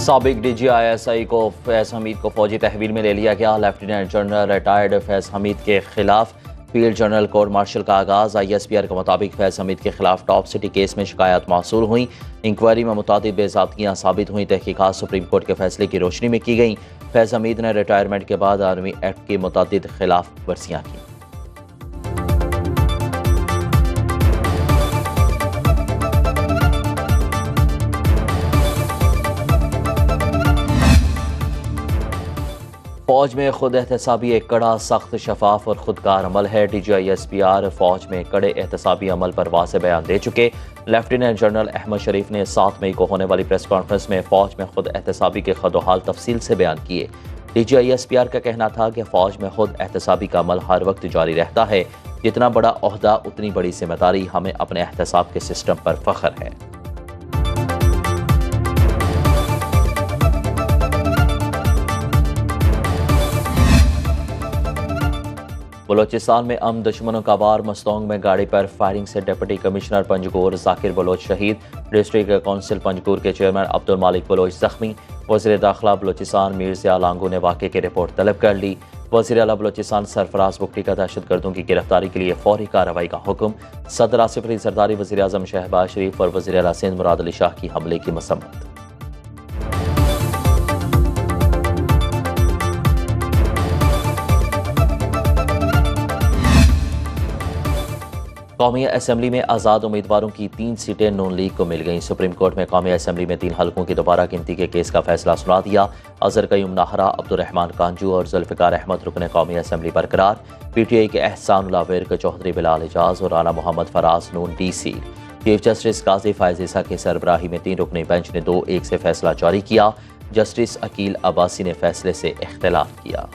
साबिक DGI को फैज़ हमीद को फौजी तहवील में ले लिया गया। लेफ्टिनेंट जनरल रिटायर्ड फैज़ हमीद के खिलाफ फील्ड जनरल कोर्ट मार्शल का आगाज़। ISPR के मुताबिक फैज़ हमीद के खिलाफ टॉप सिटी केस में शिकायत मौसूल हुई। इंक्वायरी में मुतादिद बेज़ाब्तियाँ साबित हुई। तहकीकात सुप्रीम कोर्ट के फैसले की रोशनी में की गई। फैज़ हमीद ने रिटायरमेंट के बाद आर्मी एक्ट की मुतादिद खिलाफ वर्जियाँ की। फौज में खुद एहतसाबी एक कड़ा, सख्त, शफाफ और खुदकार अमल है। DGI ISPR फौज में कड़े एहतसाबी अमल पर वाज़ेह बयान दे चुके। लेफ्टिनेंट जनरल अहमद शरीफ ने 7 मई को होने वाली प्रेस कॉन्फ्रेंस में फौज में खुद एहतसाबी के खदोहाल तफसील से बयान किए। DGI ISPR का कहना था कि फौज में खुद एहतसाबी का अमल हर वक्त जारी रहता है। जितना बड़ा ओहदा उतनी बड़ी जिम्मेदारी। हमें अपने एहतसाब के सिस्टम पर फख्र है। बलोचिस्तान में दुश्मनों का वार। मस्तोंग में गाड़ी पर फायरिंग से डिप्टी कमिश्नर पंजगोर जाकिर बलोच शहीद। डिस्ट्रिक्ट काउंसिल पंजगोर के चेयरमैन अब्दुल मालिक बलोच जख्मी। वज़ीर दाखिला बलोचिस्तान मीर ज़िया लांगू ने वाक़े की रिपोर्ट तलब कर ली। वज़ीर आला बलोचिस्तान सरफराज बुगटी का दहशतगर्दों की गिरफ्तारी के लिए फौरी कार्रवाई का हुक्म। सदर आसिफ अली जरदारी, वज़ीर आज़म शहबाज शरीफ और वज़ीर आला सिंध मुराद अली शाह की हमले की मसम्मत। कौमी असम्बली में आज़ाद उम्मीदवारों की 3 सीटें नून लीग को मिल गईं। सुप्रीम कोर्ट में कौमी असम्बली में 3 हलकों की दोबारा गिनती के केस का फैसला सुना दिया। अजहर कयूम नाहरा, अब्दुर्रहमान कांजू और जुल्फ़िकार अहमद रुकने कौमी असम्बली बरकरार। PTI के एहसानुल्लाह विर्क, चौधरी बिलाल एजाज और राना मोहम्मद फराज नून DC। चीफ जस्टिस काजी फायज़ ईसा की सरबराही में 3 रुकनी बेंच ने 2-1 से फैसला जारी किया। जस्टिस अकील अब्बासी ने फैसले से इख्तिलाफ किया।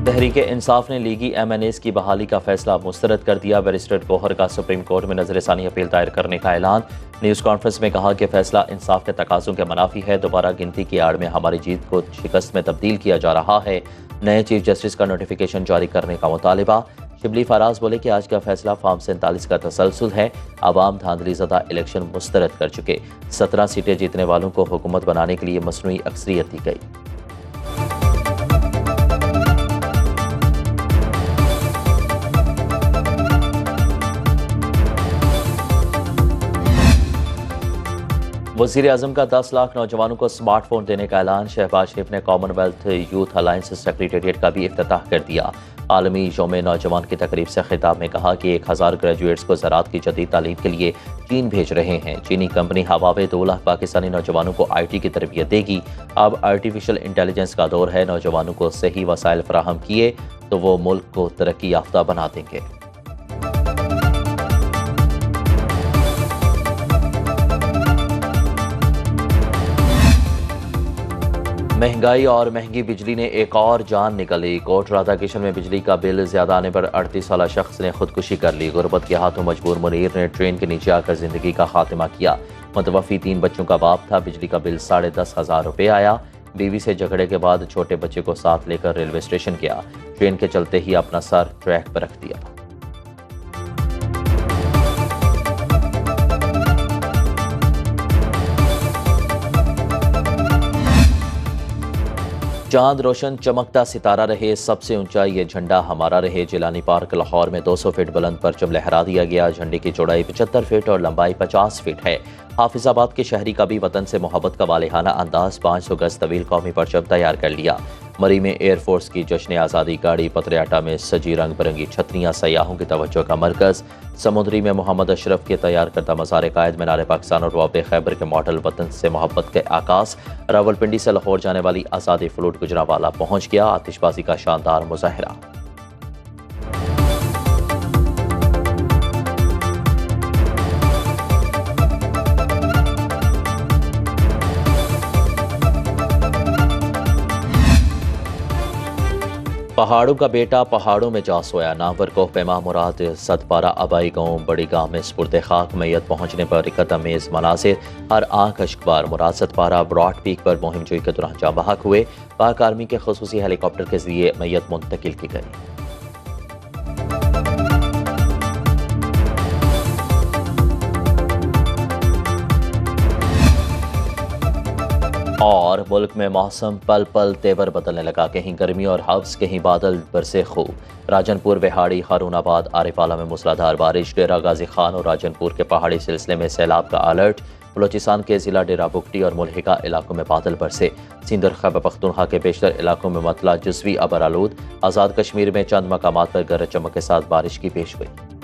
तहरीके इंसाफ ने लीगी MNAs की बहाली का फैसला मुस्तरद कर दिया। बैरिस्टर गौहर का सुप्रीम कोर्ट में नजरसानी अपील दायर करने का ऐलान। न्यूज़ कॉन्फ्रेंस में कहा कि फैसला इंसाफ के तकाज़ों के मनाफी है। दोबारा गिनती की आड़ में हमारी जीत को शिकस्त में तब्दील किया जा रहा है। नए चीफ जस्टिस का नोटिफिकेशन जारी करने का मुतालिबा। शिबली फराज बोले कि आज का फैसला फार्म 47 का तसलसल है। आवाम धांधली ज़दा इलेक्शन मुस्तरद कर चुके। 17 सीटें जीतने वालों को हुकूमत बनाने के लिए मसनूई अक्सरियत दी गई। वज़ीर आज़म का 10 लाख नौजवानों को स्मार्टफोन देने का ऐलान। शहबाज शरीफ ने कॉमनवेल्थ यूथ अलायंस सेक्रेटेरिएट का भी इफ्तिताह कर दिया। आलमी यौम नौजवान की तकरीब से खिताब में कहा कि 1000 ग्रेजुएट्स को ज़राअत की जदीद तालीम के लिए चीन भेज रहे हैं। चीनी कंपनी हवावे 2 लाख पाकिस्तानी नौजवानों को IT की तरबियत देगी। अब आर्टिफिशियल इंटेलिजेंस का दौर है। नौजवानों को सही वसाइल फराहम किए तो वो मुल्क को तरक्की याफ्ता बना देंगे। महंगाई और महंगी बिजली ने एक और जान निकाली। कोट राधाकिशन में बिजली का बिल ज्यादा आने पर 38 साल शख्स ने खुदकुशी कर ली। गुर्बत के हाथों मजबूर मुनीर ने ट्रेन के नीचे आकर जिंदगी का खात्मा किया। मुतवफ़ी 3 बच्चों का बाप था। बिजली का बिल 10,500 रुपये आया। बीवी से झगड़े के बाद छोटे बच्चे को साथ लेकर रेलवे स्टेशन गया। ट्रेन के चलते ही अपना सर ट्रैक पर रख दिया। चांद रोशन चमकता सितारा रहे, सबसे ऊंचा ये झंडा हमारा रहे। जिलानी पार्क लाहौर में 200 फीट बुलंद परचम लहरा दिया गया। झंडे की चौड़ाई 75 फीट और लंबाई 50 फीट है। हाफिजाबाद के शहरी का भी वतन से मोहब्बत का वालेहाना अंदाज 500 गज तवील कौमी परचम तैयार कर लिया। मरी में एयरफोर्स की जश्न आज़ादी गाड़ी, पतरियाटा में सजी रंग बिरंगी छतरियाँ सयाहों की तवज्जो का मरकज़। समुद्री में मोहम्मद अशरफ के तैयार करदा मज़ार कायद, मीनार पाकिस्तान और वाब खैबर के मॉडल वतन से मोहब्बत के आकाश। रावलपिंडी से लाहौर जाने वाली आज़ादी फ्लूट गुजरावाला पहुँच गया। आतिशबाजी का शानदार मुजाहरा। पहाड़ों का बेटा पहाड़ों में जा सोया। नावर कोह पैमा मुराद सतपारा आबाई गाँव बड़ी गाँव में स्पुर्द खाक मैयत पहुँचने पर रिकत अमेज मनासिर। हर आंख अश्कबार। मुराद सतपारा ब्रॉड पीक पर मुहिम जोई के दौरान जाँ बहक हुए। पाक आर्मी के खसूसी हेलीकॉप्टर के जरिए मैयत मुंतकिल की गई। और मुल्क में मौसम पल पल तेवर बदलने लगा। कहीं गर्मी और हव्स, कहीं बादल बरसे खूब। राजनपुर, बिहाड़ी, हारूनाबाद, आरिफाला में मूसलाधार बारिश। डेरा गाजी खान और राजनपुर के पहाड़ी सिलसिले में सैलाब का अलर्ट। बलोचिस्तान के जिला डेरा बुगटी और मुल्हिका इलाकों में बादल बरसे। सिंध और खैबर पख्तूनख्वा के बेशतर इलाकों में मतला जुज़वी अबर आलूद। आज़ाद कश्मीर में चंद मकामात पर गरज चमक के साथ बारिश की पेशगोई।